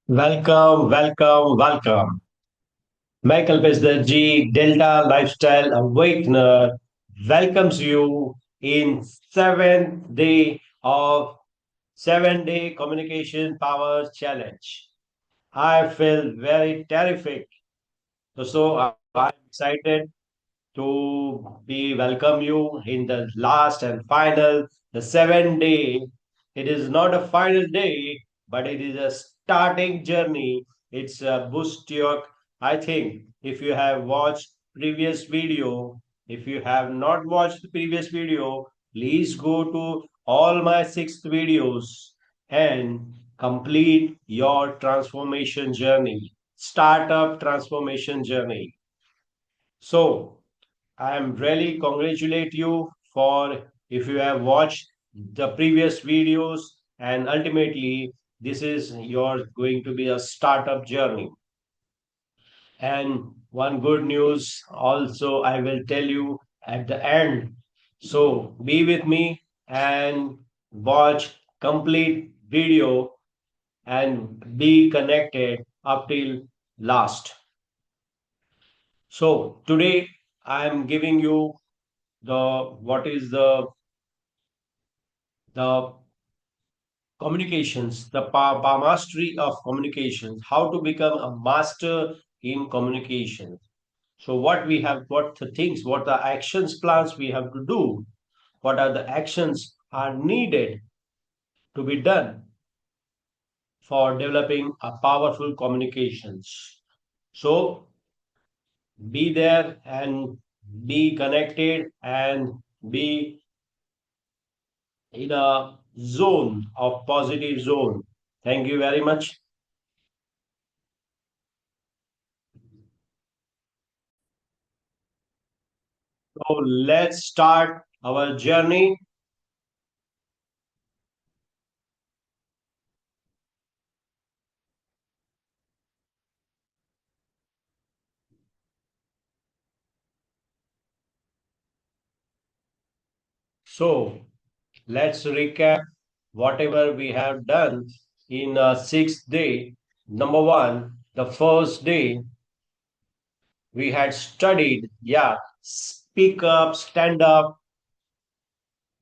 Welcome, welcome, welcome. Michael Pesderji, Delta Lifestyle Awakener, welcomes you in seventh day of 7 day communication power challenge. I feel very terrific. So I'm excited to be welcome you in the last and final, the 7 day. It is not a final day, but it is a starting journey. It's a boost your, I think, if you have watched previous video, if you have not watched the previous video, please go to all my 6 videos and complete your transformation journey, startup transformation journey. So I am really congratulate you for if you have watched the previous videos, and ultimately this is your going to be a startup journey. And one good news also I will tell you at the end. So be with me and watch complete video and be connected up till last. So today I am giving you the what is the communications, the mastery of communications, how to become a master in communication. So what we have, what the things, what the actions plans we have to do, what are the actions are needed to be done for developing a powerful communications. So be there and be connected and be in a zone of positive zone. Thank you very much. So let's start our journey. So let's recap whatever we have done in 6th day. Number one, the first day we had studied, yeah, speak up, stand up,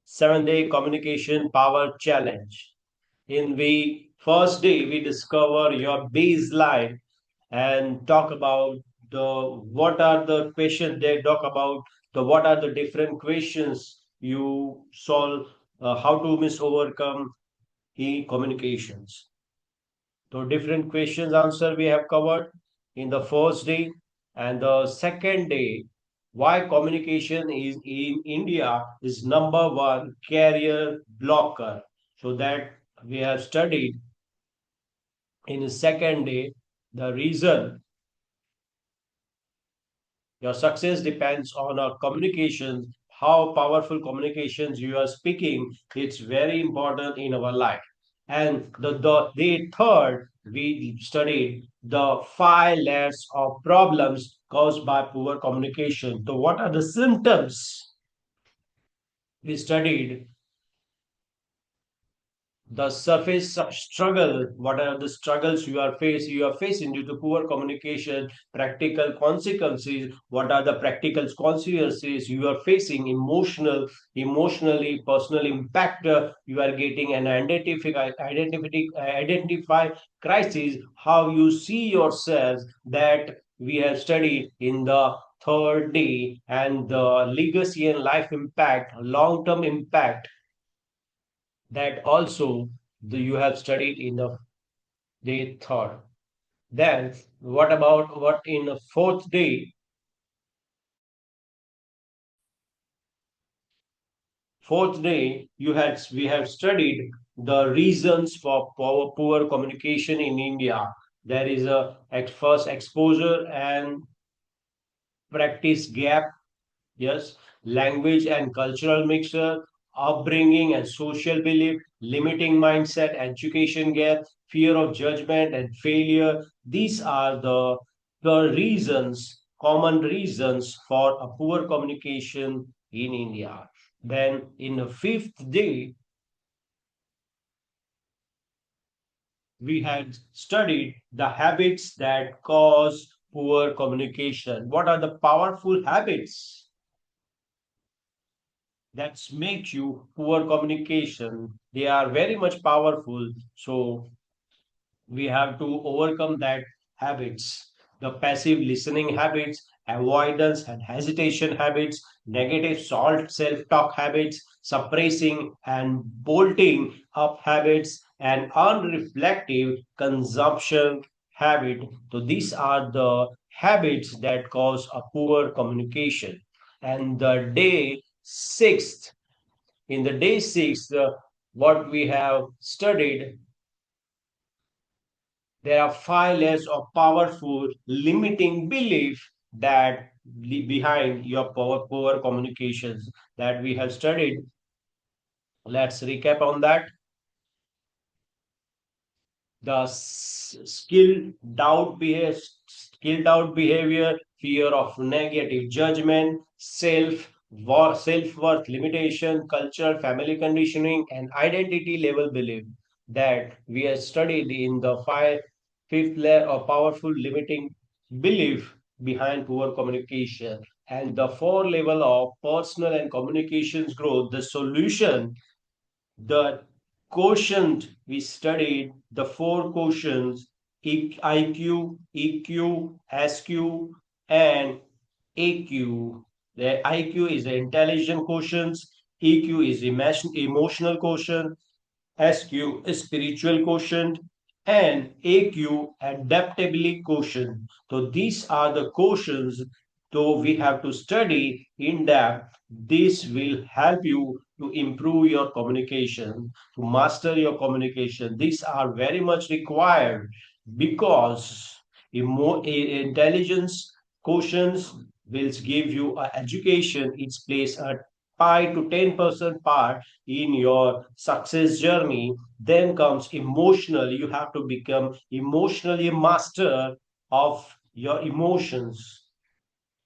7 day communication power challenge. In the first day, we discover your baseline and talk about the what are the questions they talk about the what are the different questions you solve, how to miss overcome e communications. So different questions answer we have covered in the first day, and the second day why communication is in India is number one career blocker. So that we have studied in the second day the reason your success depends on our communications, how powerful communications you are speaking. It's very important in our life. And the third, we studied the 5 layers of problems caused by poor communication. So, what are the symptoms? We studied the surface struggle, what are the struggles you are facing due to poor communication, practical consequences, what are the practical consequences you are facing, emotionally personal impact, you are getting an identify crisis, how you see yourselves, that we have studied in the third day, and the legacy and life impact, long term impact, that also you have studied in the day third. Then what about what in the fourth day? Fourth day, you had we have studied the reasons for poor communication in India. There is a at first exposure and practice gap. Yes, language and cultural mixture, upbringing and social belief, limiting mindset, education gap, fear of judgment and failure. These are the reasons, common reasons for a poor communication in India. Then in the fifth day, we had studied the habits that cause poor communication. What are the powerful habits that make you poor communication? They are very much powerful. So we have to overcome that habits, the passive listening habits, avoidance and hesitation habits, negative salt self-talk habits, suppressing and bolting up habits, and unreflective consumption habit. So these are the habits that cause a poor communication. And the day sixth, in the day six, what we have studied, there are five layers of powerful limiting belief that behind your poor communications that we have studied. Let's recap on that. The skilled out behavior, fear of negative judgment, self-worth limitation, cultural family conditioning, and identity level belief that we have studied in the fifth layer of powerful limiting belief behind poor communication, and the four level of personal and communications growth. The solution, the quotient, we studied the four quotients: IQ, EQ, SQ, and AQ. The IQ is the intelligent quotient, EQ is emotional quotient, SQ spiritual quotient, and AQ adaptability quotient. So these are the quotients. So we have to study in depth. This will help you to improve your communication, to master your communication. These are very much required because intelligence quotients will give you education. It plays a 5 to 10% part in your success journey. Then comes emotional. You have to become emotionally master of your emotions.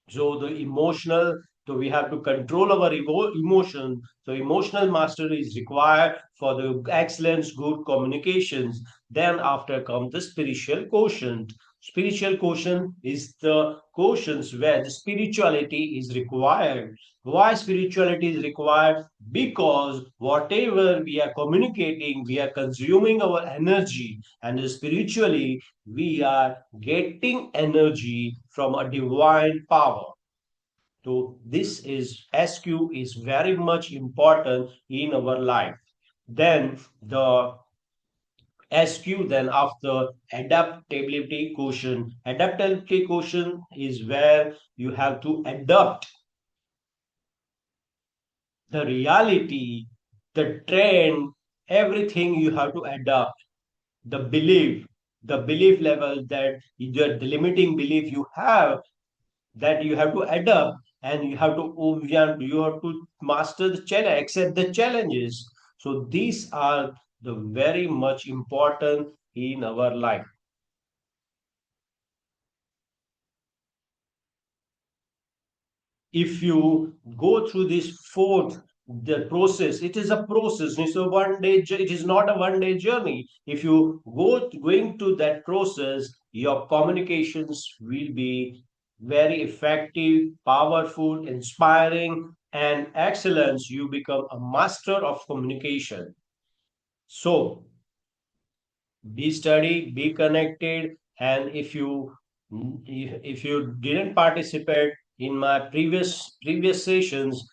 So the emotional, so we have to control our emotion. So emotional mastery is required for the excellence, good communications. Then after comes the spiritual quotient. Spiritual quotient is the quotients where the spirituality is required. Why spirituality is required? Because whatever we are communicating, we are consuming our energy, and spiritually we are getting energy from a divine power. So this is SQ is very much important in our life. Then the SQ, then after adaptability quotient. Adaptability quotient is where you have to adapt the reality, the trend, everything you have to adapt. The belief level that the limiting belief you have, that you have to adapt, and you have to master the challenge, accept the challenges. So these are the very much important in our life. If you go through this fourth, the process, it is a process. It's a one day it is not a one day journey. If you going to that process, your communications will be very effective, powerful, inspiring, and excellence. You become a master of communication. So be study, be connected. And if you didn't participate in my previous sessions,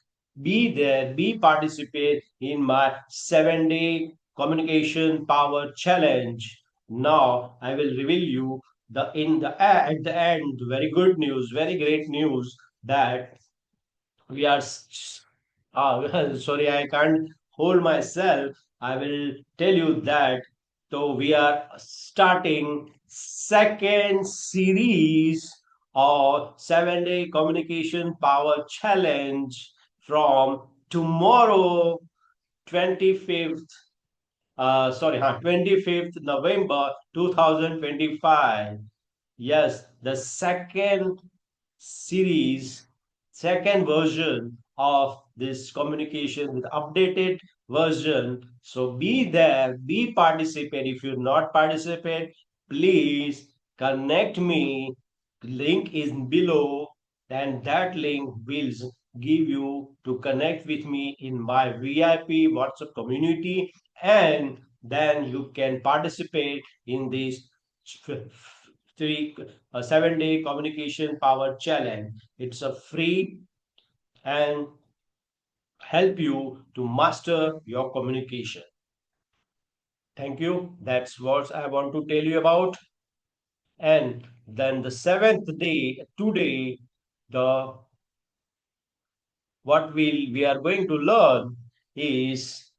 be there, be participate in my 7 day communication power challenge. Now I will reveal you at the end, very good news, very great news, that we are sorry, I can't hold myself. I will tell you that, so we are starting second series of 7 day communication power challenge from tomorrow, 25th, 25th November 2025. Yes, the second series, second version of this communication with updated version. So be there, be participate. If you not participate, please connect me. Link is below, and that link will give you to connect with me in my VIP WhatsApp community, and then you can participate in this three 7-day communication power challenge. It's a free and help you to master your communication. Thank you. That's what I want to tell you about. And then the seventh day, today, the what we are going to learn is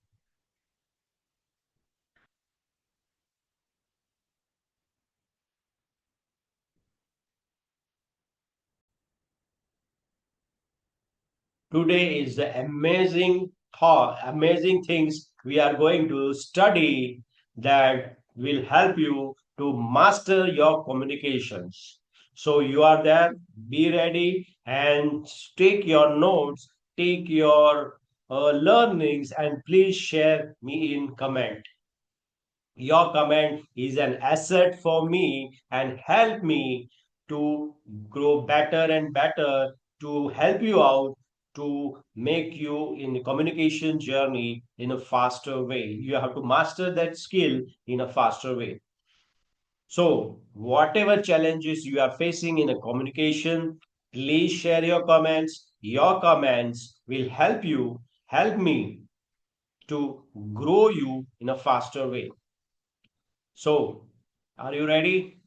today is the amazing thought, amazing things we are going to study that will help you to master your communications. So you are there, be ready and take your notes, take your learnings, and please share me in comment. Your comment is an asset for me and help me to grow better and better, to help you out, to make you in the communication journey in a faster way. You have to master that skill in a faster way. So whatever challenges you are facing in a communication, please share your comments. Your comments will help me to grow you in a faster way. So, are you ready?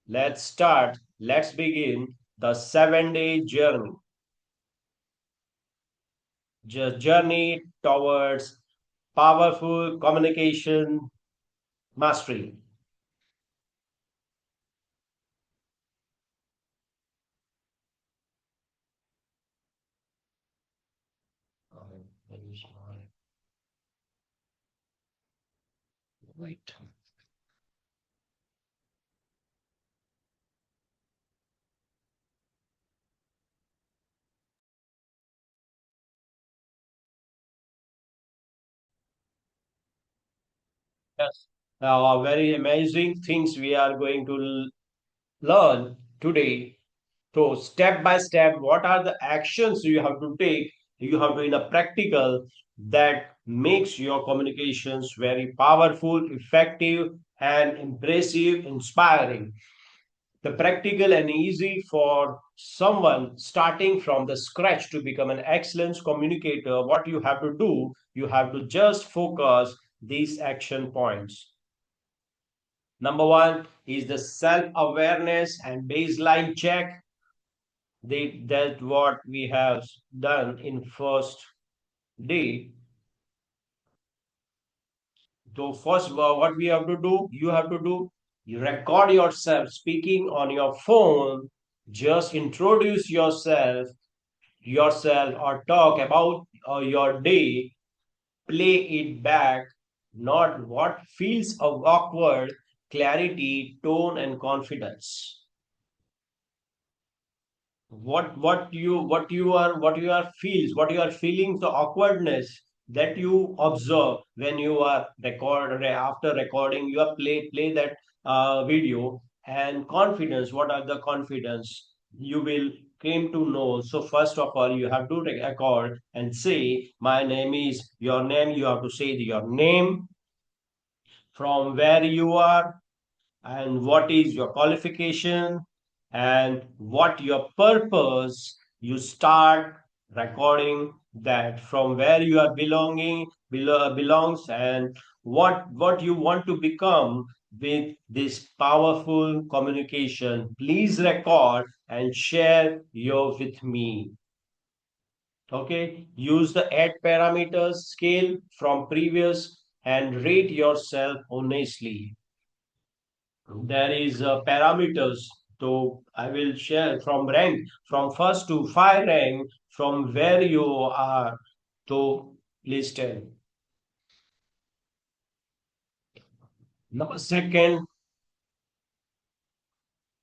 Let's start. Let's begin the 7-day journey. Journey towards powerful communication mastery. Wait. Yes. Very amazing things we are going to learn today. So, step by step, what are the actions you have to take? You have to, in a practical, that makes your communications very powerful, effective, and impressive, inspiring. The practical and easy for someone starting from the scratch to become an excellent communicator. What you have to do, you have to just focus these action points. Number one is the self awareness and baseline check. That what we have done in first day. So first, what we have to do, you record yourself speaking on your phone. Just introduce yourself, or talk about your day. Play it back, not what feels of awkward, clarity, tone, and confidence. What you are feeling, the awkwardness that you observe when you are after recording, you are play that video, and confidence, what are the confidence you will came to know. So first of all, you have to record and say, my name is your name. You have to say your name, from where you are, and what is your qualification, and what your purpose. You start recording that from where you are belongs, and what you want to become with this powerful communication. Please record and share your with me. Okay, use the add parameters scale from previous and rate yourself honestly. There is parameters. So I will share from rank, from first to 5 rank, from where you are to listed. Now, second,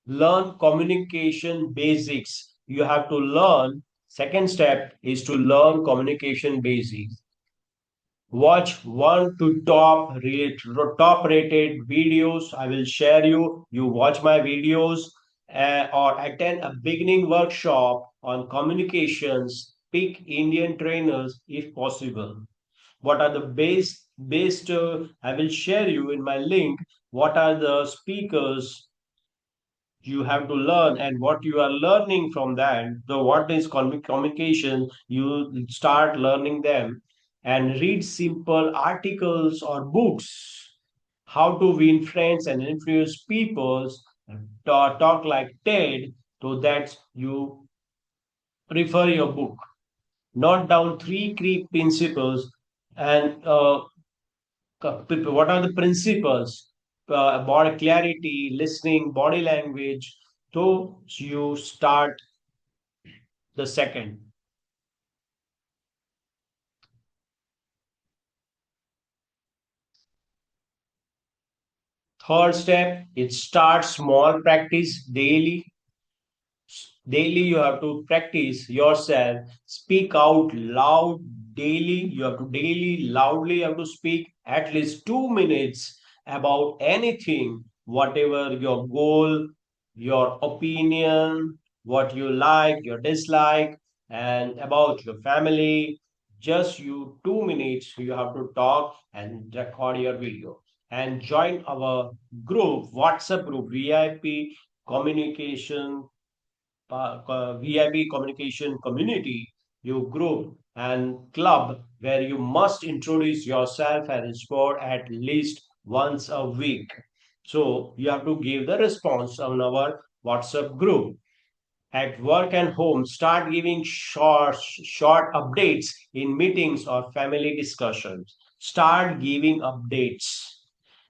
learn communication basics. You have to learn. Second step is to learn communication basics. Watch one to top rated videos. I will share you watch my videos, or attend a beginning workshop on communications. Pick Indian trainers if possible. What are the based I will share you in my link. What are the speakers you have to learn, and what you are learning from that, the what is communication, you start learning them. And read simple articles or books. How to win friends and influence people. Talk like Ted. So that you prefer your book. Note down three key principles. And what are the principles? Body clarity, listening, body language. So you start the second. Third step, it starts small, practice daily. Daily you have to practice yourself, speak out loud daily. You have to daily loudly have to speak at least 2 minutes about anything, whatever your goal, your opinion, what you like, your dislike, and about your family. Just you 2 minutes you have to talk and record your video. And join our group, WhatsApp group, VIP communication, VIP communication community, your group and club, where you must introduce yourself and explore at least once a week. So you have to give the response on our WhatsApp group. At work and home, start giving short updates in meetings or family discussions. Start giving updates.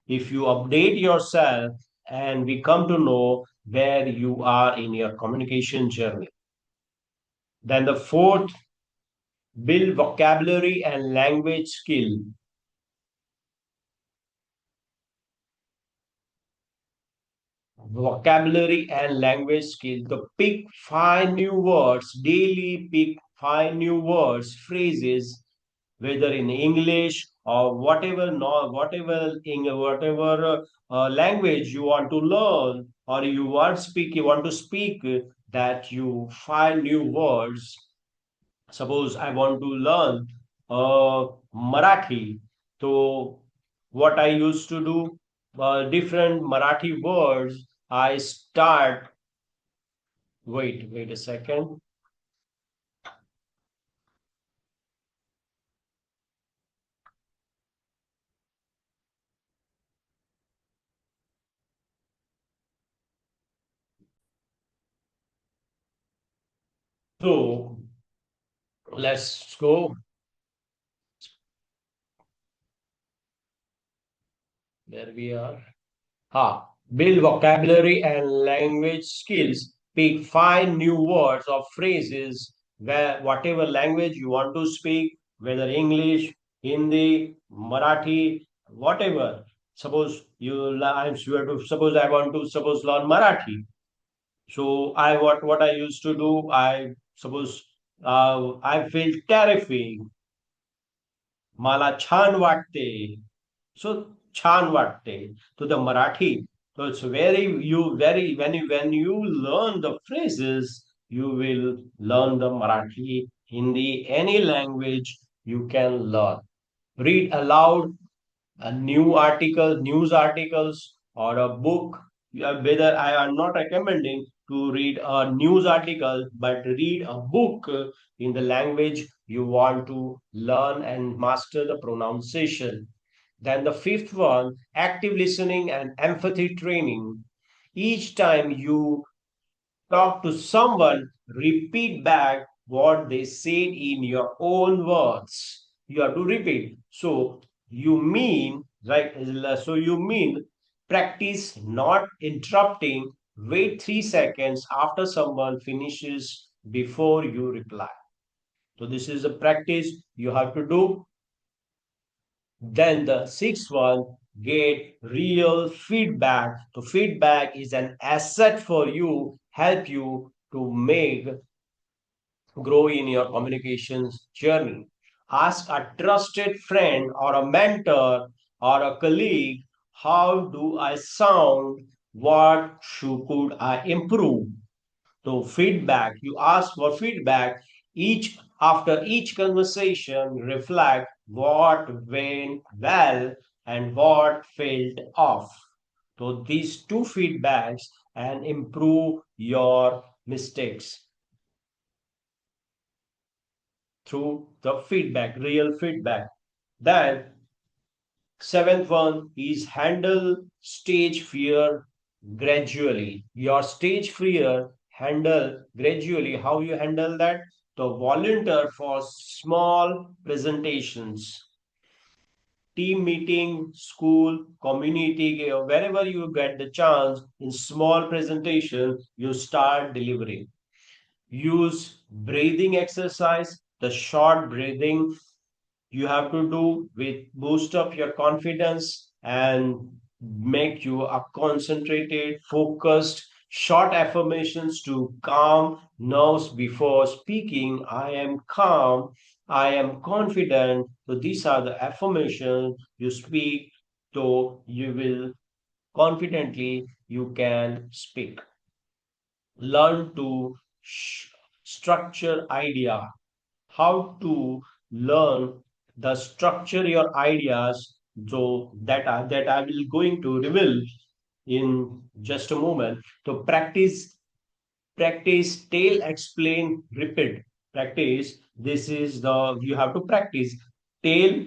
If you update yourself, and we come to know where you are in your communication journey. Then the fourth, build vocabulary and language skill. Vocabulary and language skill. To pick five new words daily, pick five new words, phrases, whether in English or whatever, no, whatever language you want to learn, or you want to speak, that you find new words. Suppose I want to learn Marathi. So what I used to do, different Marathi words, I start. Wait a second. So let's go where we are. Ha. Build vocabulary and language skills. Pick five new words or phrases where whatever language you want to speak, whether English, Hindi, Marathi, whatever. Suppose I'm sure to suppose I want to suppose learn Marathi. So what I used to do, I suppose I feel terrifying. मला छान वाटते. So छान वाटते to the Marathi. So it's very you very when you learn the phrases, you will learn the Marathi, Hindi, any language you can learn. Read aloud a news articles, or a book. Whether I am not recommending to read a news article, but read a book in the language you want to learn and master the pronunciation. Then the fifth one, active listening and empathy training. Each time you talk to someone, repeat back what they said in your own words. You have to repeat. So you mean practice not interrupting, wait 3 seconds after someone finishes before you reply. So this is a practice you have to do. Then the sixth one, get real feedback. So feedback is an asset for you, help you to make grow in your communications journey. Ask a trusted friend or a mentor or a colleague, how do I sound? What could I improve? So feedback, you ask for feedback. Each after each conversation, reflect what went well and what failed off. So these two feedbacks and improve your mistakes through the feedback, real feedback. Then seventh one is handle stage fear gradually. Your stage fear handle gradually. How you handle that? The volunteer for small presentations, team meeting, school, community, wherever you get the chance in small presentation, you start delivering. Use breathing exercise, the short breathing you have to do with boost up your confidence and make you a concentrated focused short affirmations to calm nerves before speaking. I am calm, I am confident. So these are the affirmations you speak, so you will confidently you can speak. Learn to structure idea, how to learn the structure your ideas, so that I will going to reveal in just a moment. So practice, tell, explain, repeat. Practice. This is the you have to practice. Tell,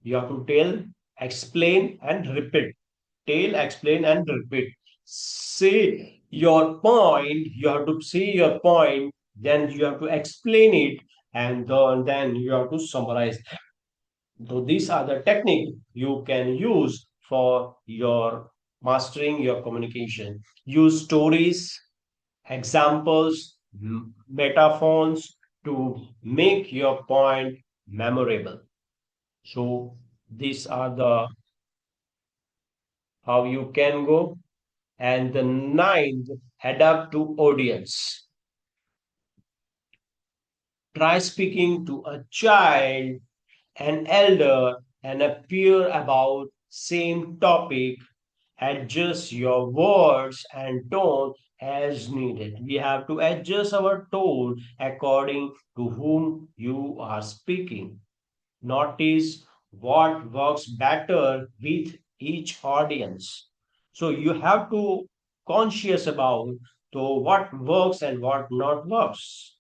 you have to tell, explain, and repeat. Tell, explain, and repeat. Say your point. You have to say your point. Then you have to explain it, and then you have to summarize. So these are the technique you can use for your mastering your communication. Use stories, examples, metaphors to make your point memorable. So these are the how you can go. And the ninth, adapt to audience. Try speaking to a child, an elder, and a peer about same topic. Adjust your words and tone as needed. We have to adjust our tone according to whom you are speaking. Notice what works better with each audience. So you have to conscious about to what works and what not works.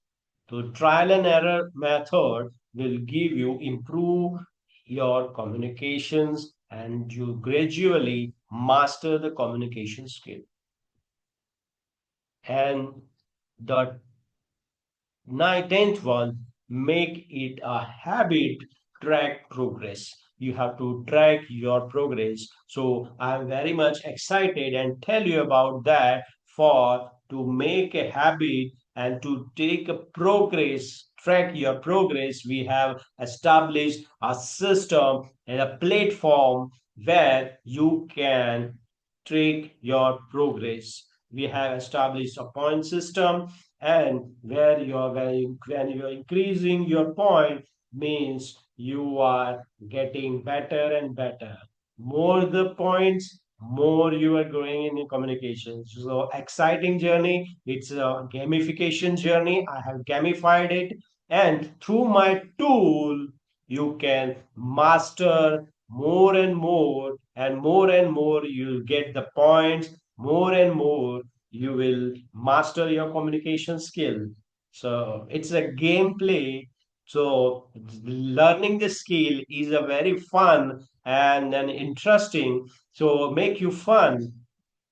So trial and error method will give you improve your communications and you gradually master the communication skill. And the tenth one, make it a habit, track progress. You have to track your progress. So I'm very much excited and tell you about that for to make a habit and to take a progress, track your progress. We have established a system and a platform where you can track your progress. We have established a point system and where you are when you are increasing your point means you are getting better and better. More the points, more you are growing in your communication. So exciting journey. It's a gamification journey. I have gamified it, and through my tool, you can master more and more, and more. You'll get the points more and more you will master your communication skill. So it's a gameplay. So learning the skill is a very fun and an interesting. So make you fun.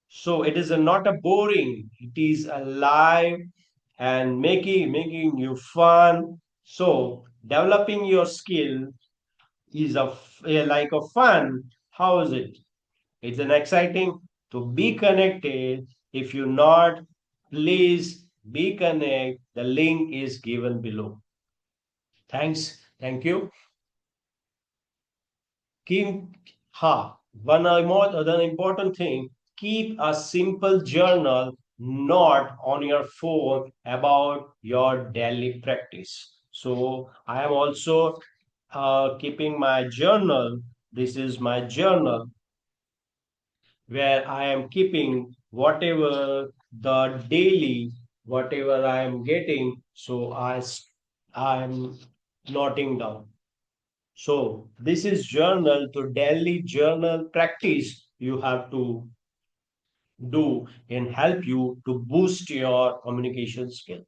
So it is a, not a boring. It is alive and making you fun. So developing your skill is like a fun. How is it? It's an exciting to be connected. If you not, please be connect. The link is given below. Thanks. Thank you. Keep one more other important thing. Keep a simple journal, not on your phone about your daily practice. So I am also keeping my journal. This is my journal where I am keeping whatever the daily, whatever I am getting. So I'm noting down. So this is journal to daily journal practice you have to do and help you to boost your communication skill.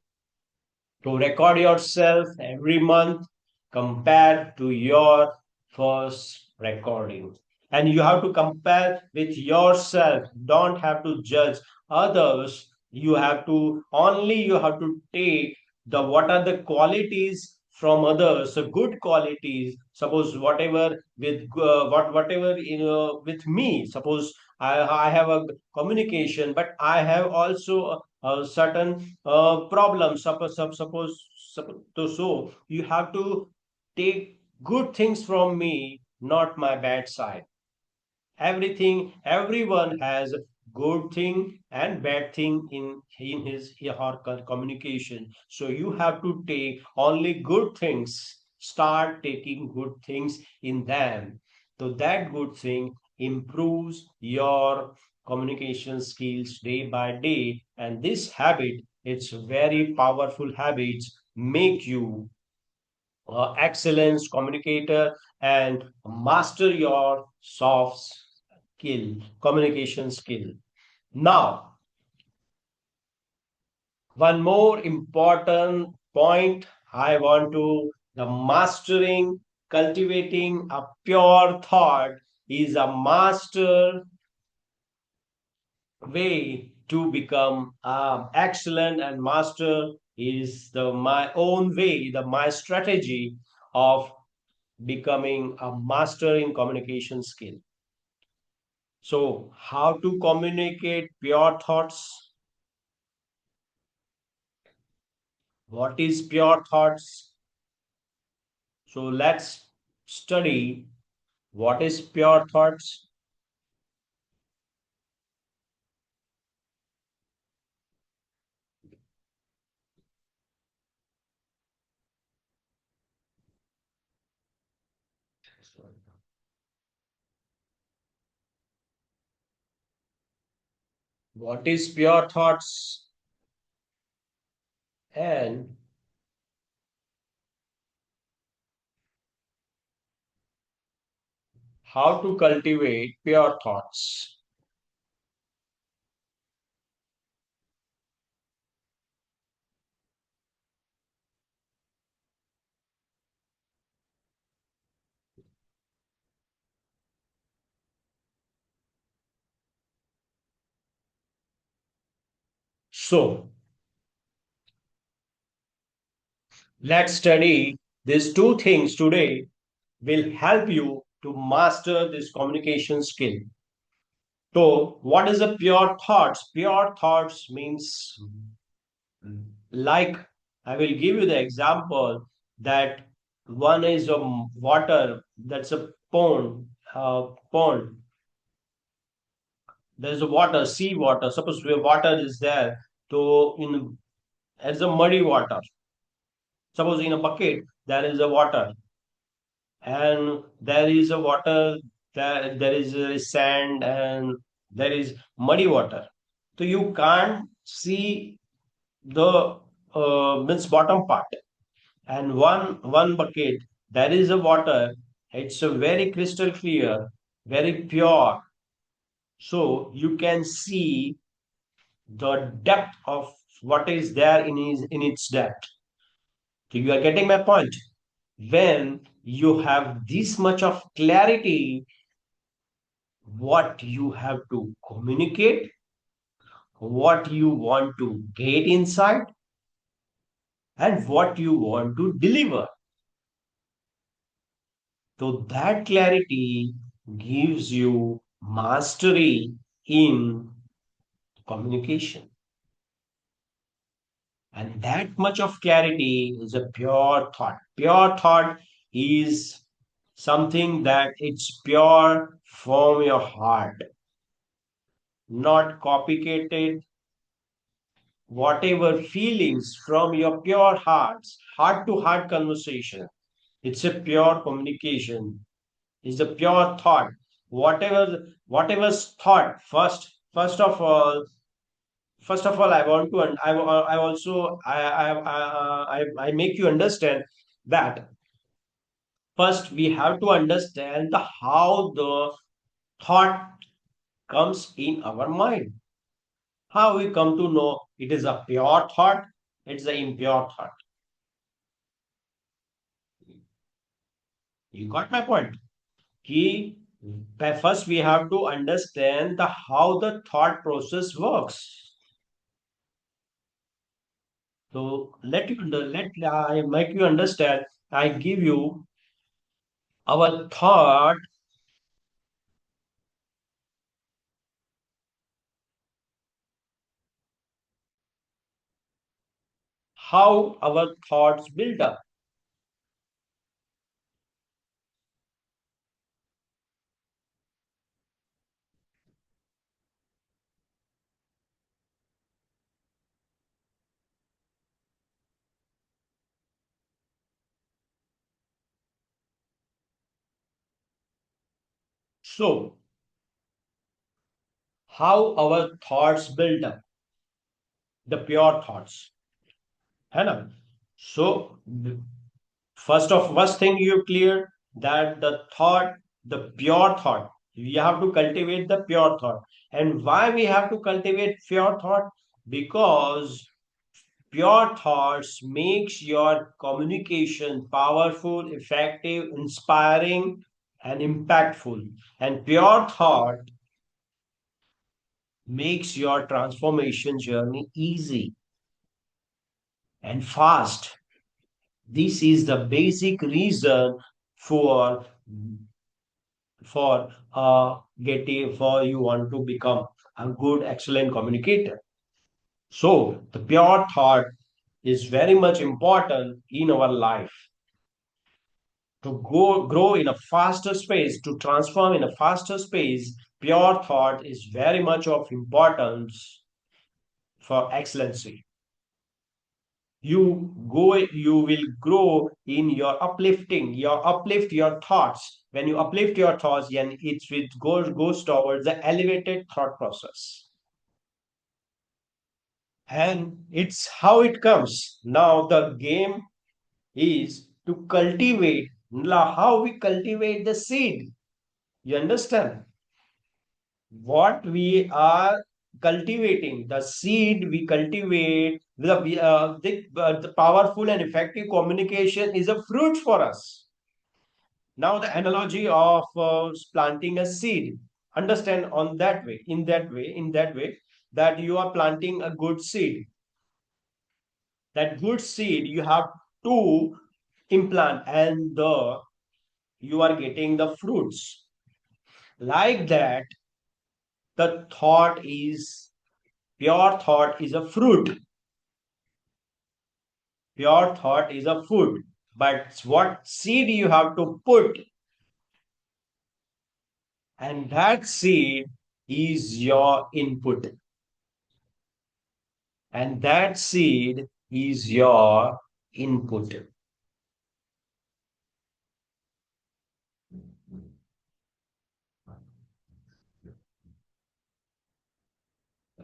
To record yourself every month compared to your first recording, and you have to compare with yourself, don't have to judge others, you have to only you have to take the what are the qualities from others, so good qualities. Suppose whatever with whatever with me, suppose I have a communication, but I have also a certain problems. So you have to take good things from me, not my bad side. Everything, everyone has good thing and bad thing in his or her communication. So you have to take only good things. Start taking good things in them. So that good thing improves your communication skills day by day. And this habit, it's very powerful habits, make you excellence communicator and master your soft skill, communication skill. Now, one more important point I want to the mastering, cultivating a pure thought is a master way to become excellent, and master is the my own way, the my strategy of becoming a master in communication skill. So, how to communicate pure thoughts? What is pure thoughts? So, let's study what is pure thoughts. What is pure thoughts and how to cultivate pure thoughts? So, let's study these two things today will help you to master this communication skill. So, what is a pure thoughts? Pure thoughts means like I will give you the example that one is a water, that's a pond. There's a water, sea water. Suppose where water is there, so in as a muddy water. Suppose in a bucket there is a water, and there is a water, there is a sand, and there is muddy water. So you can't see the means bottom part. And one bucket, there is a water. It's a very crystal clear, very pure. So you can see the depth of what is there in its depth. So you are getting my point. When you have this much of clarity, what you have to communicate, what you want to get inside, and what you want to deliver. So that clarity gives you mastery in communication. And that much of clarity is a pure thought. Pure thought is something that it's pure from your heart, not copycated, whatever feelings from your pure hearts, heart to heart conversation. It's a pure communication. It's a pure thought. Whatever's thought first of all, I want to, I also, I make you understand that first we have to understand the how the thought comes in our mind. How we come to know it is a pure thought, it's an impure thought. You got my point? Key, first we have to understand the how the thought process works. So let I make you understand. I give you our thought, how our thoughts build up. So how our thoughts build up, the pure thoughts. है ना? So first thing you clear that the thought, the pure thought, we have to cultivate the pure thought. And why we have to cultivate pure thought? Because pure thoughts makes your communication powerful, effective, inspiring, and impactful. And pure thought makes your transformation journey easy and fast. This is the basic reason for getting for you want to become a good excellent communicator. So the pure thought is very much important in our life to go grow in a faster space, to transform in a faster space. Pure thought is very much of importance for excellency. You will grow in your uplift your thoughts. When you uplift your thoughts, then goes towards the elevated thought process. And it's how it comes. Now the game is to cultivate. Now, how we cultivate the seed. You understand? What we are cultivating, the seed we cultivate, the powerful and effective communication is a fruit for us. Now, the analogy of planting a seed, understand on that way, in that way, that you are planting a good seed. That good seed you have to implant, and you are getting the fruits. Like that, the thought is pure thought is a fruit. Pure thought is a food. But what seed you have to put, and that seed is your input. And that seed is your input.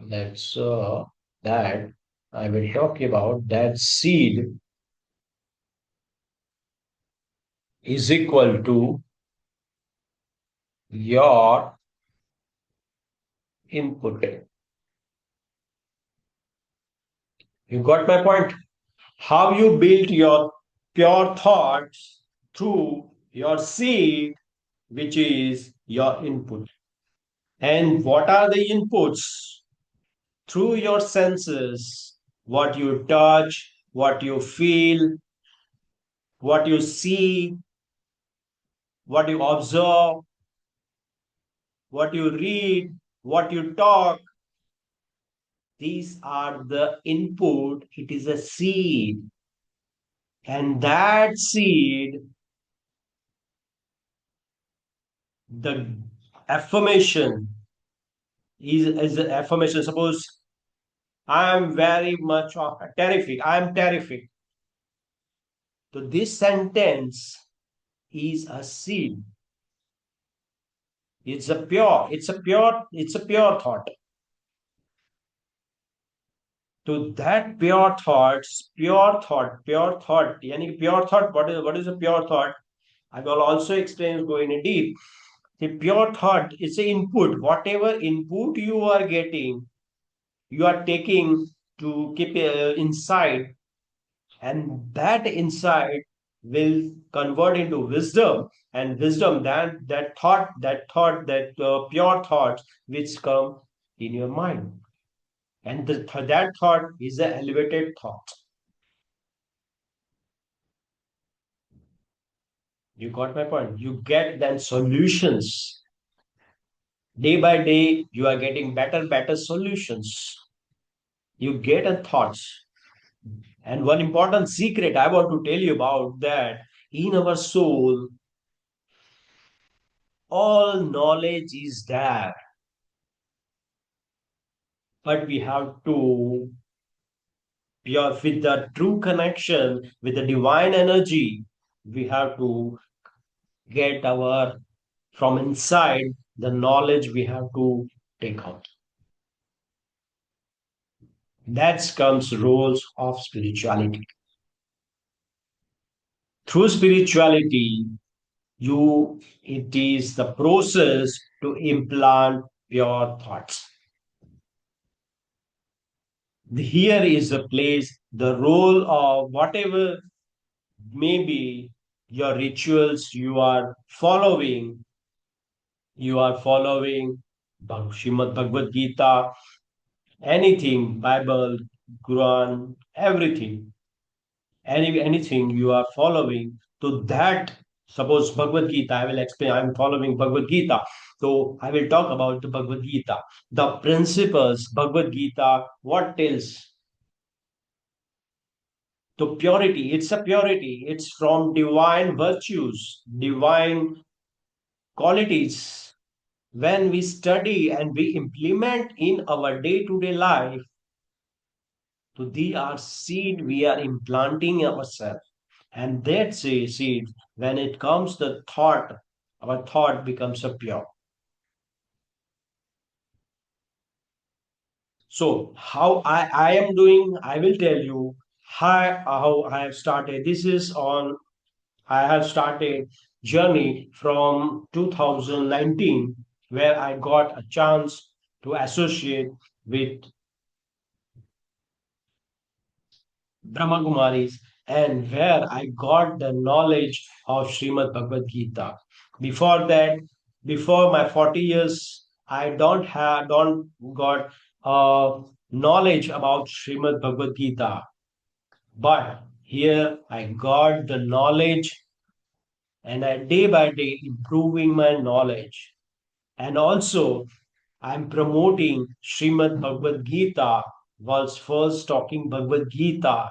That's that I will talk about. That seed is equal to your input. You got my point? How you build your pure thoughts through your seed, which is your input. And what are the inputs? Through your senses, what you touch, what you feel, what you see, what you observe, what you read, what you talk. These are the input. It is a seed. And that seed, the affirmation is an affirmation. Suppose I am very much of terrific. I am terrific. So this sentence is a seed. It's a pure thought. To that pure thought. Yani pure thought, what is a pure thought? I will also explain going in deep. The pure thought is the input. Whatever input you are getting, you are taking to keep inside, and that insight will convert into wisdom, and wisdom, that pure thoughts which come in your mind, and that thought is an elevated thought. You got my point. You get then solutions. Day by day you are getting better solutions. You get a thoughts. And one important secret I want to tell you about that, in our soul all knowledge is there, but we have to, with the true connection with the divine energy, we have to get our, from inside, the knowledge we have to take out. That comes roles of spirituality. Through spirituality, you it is the process to implant pure thoughts. Here is the place, the role of whatever maybe your rituals you are following Srimad Bhagavad Gita, anything, Bible, Quran, everything, anything you are following. To that, suppose Bhagavad Gita, I will explain. I'm following Bhagavad Gita, so I will talk about the Bhagavad Gita, the principles. Bhagavad Gita, what tells? To purity, it's a purity. It's from divine virtues, divine qualities. When we study and we implement in our day-to-day life, to the our seed we are implanting ourselves. And that seed, when it comes the thought, our thought becomes a pure. So how I am doing, I will tell you how I have started. This is on I have started journey from 2019, where I got a chance to associate with Brahma Kumaris, and where I got the knowledge of Srimad Bhagavad Gita. Before that, before my 40 years, I don't got knowledge about Srimad Bhagavad Gita. But here I got the knowledge, and I day by day improving my knowledge. And also I'm promoting Srimad Bhagavad Gita, was first talking Bhagavad Gita.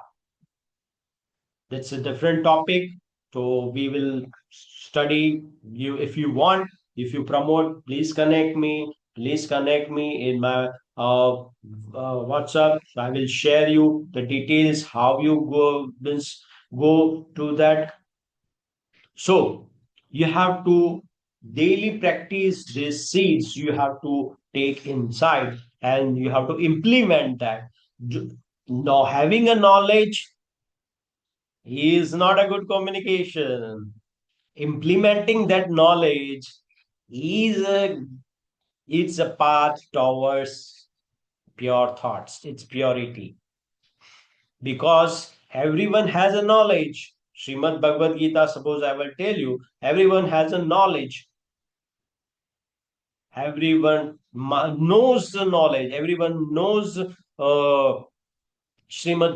That's a different topic. So we will study you if you want. If you promote, please connect me. Please connect me in my WhatsApp. So I will share you the details how you go to that. So you have to daily practice these seeds. You have to take inside and you have to implement that. Now having a knowledge is not a good communication. Implementing that knowledge is it's a path towards pure thoughts. It's purity, because everyone has a knowledge. Srimad Bhagavad Gita, suppose I will tell you, everyone has a knowledge. Everyone knows the knowledge. Everyone knows Srimad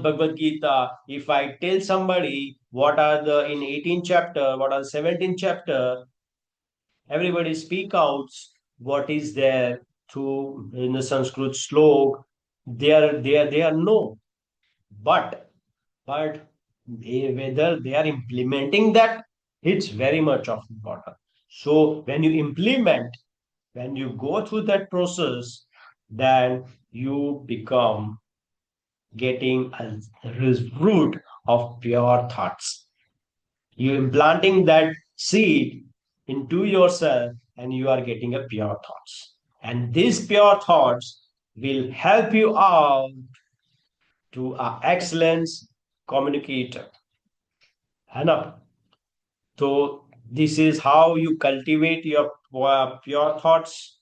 Bhagavad Gita. If I tell somebody what are the in 18th chapter, what are the 17th chapter, everybody speak out what is there to in the Sanskrit slok. They are no, but whether they are implementing that, it's very much of important. So when you implement, when you go through that process, then you become getting a root of pure thoughts. You implanting that seed into yourself, and you are getting a pure thoughts. And these pure thoughts will help you out to an excellence communicator. है ना? So this is how you cultivate your pure thoughts.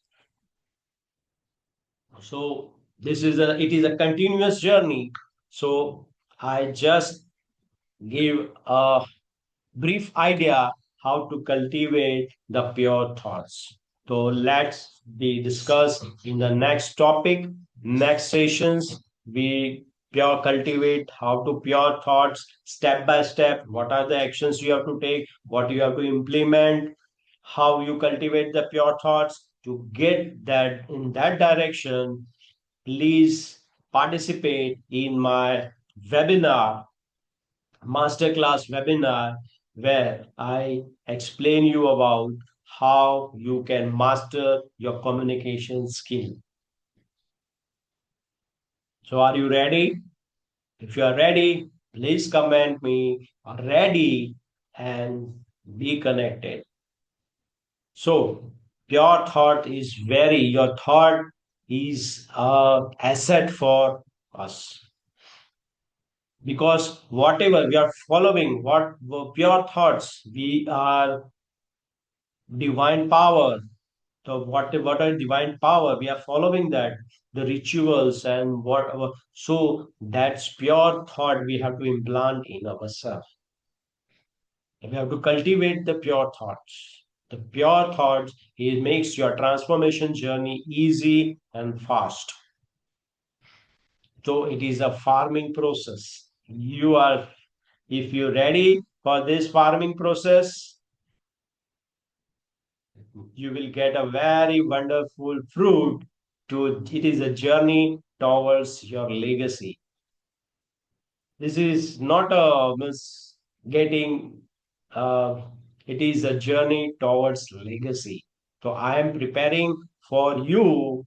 So this is a it is a continuous journey. So I just give a brief idea how to cultivate the pure thoughts. So let's be discussed in the next topic, next sessions. We pure cultivate how to pure thoughts step by step. What are the actions you have to take? What you have to implement? How you cultivate the pure thoughts to get that in that direction. Please participate in my webinar, masterclass webinar, where I explain you about how you can master your communication skill. So are you ready? If you are ready, please comment me ready and be connected. So your thought is a asset for us, because whatever we are following, what pure thoughts, we are divine power. So what are divine power? We are following that, the rituals and what. So that's pure thought we have to implant in ourselves. We have to cultivate the pure thoughts. The pure thoughts, it makes your transformation journey easy and fast. So it is a farming process. You are, if you're ready for this farming process, you will get a very wonderful fruit. To it is a journey towards your legacy. This is not a getting, uh, it is a journey towards legacy. So I am preparing for you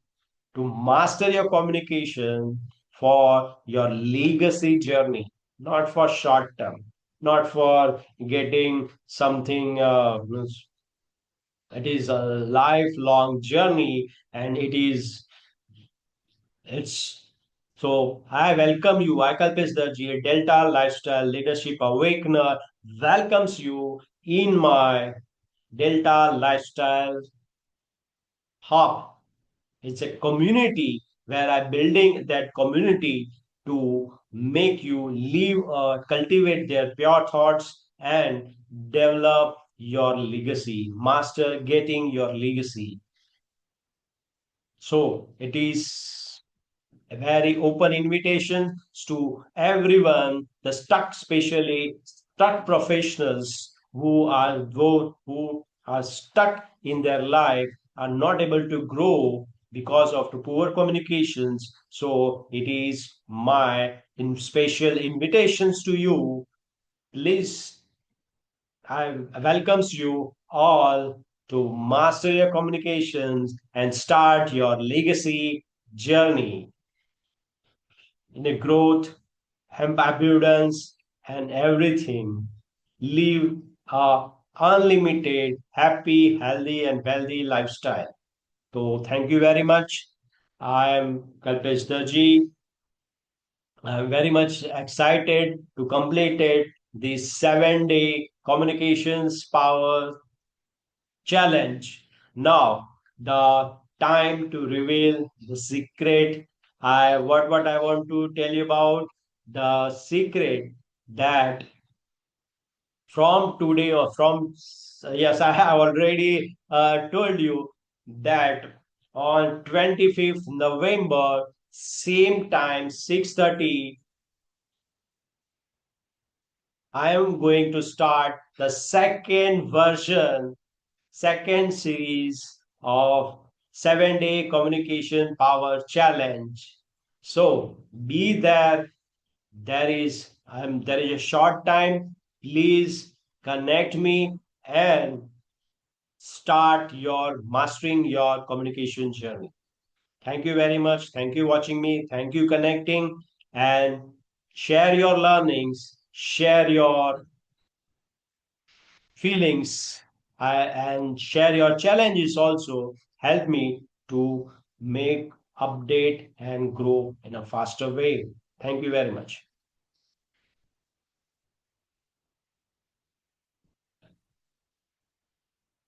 to master your communication for your legacy journey, not for short term, not for getting something. It is a lifelong journey, and it's so I welcome you. I Kalpesh Darji, Delta Lifestyle Leadership Awakener, welcomes you in my Delta Lifestyle Hub. It's a community where I'm building that community to make you live, cultivate their pure thoughts and develop your legacy, master getting your legacy. So it is a very open invitation to everyone, the stuck, especially stuck professionals who are stuck in their life, are not able to grow because of the poor communications. So it is my special invitations to you. Please, I welcomes you all to master your communications and start your legacy journey in a growth, abundance, and everything. Live a unlimited, happy, healthy, and wealthy lifestyle. So thank you very much. I am Kalpesh Darji. I am very much excited to complete it, this 7 day communications power challenge. Now, the time to reveal the secret. What I want to tell you about the secret that from today or from yes, I have already told you that on 25th November, same time 6:30, I am going to start the second series of 7 day communication power challenge. So be there. There is a short time. Please connect me and start your mastering your communication journey. Thank you very much. Thank you watching me. Thank you connecting, and share your learnings, feelings and share your challenges also help me to make update and grow in a faster way. Thank you very much.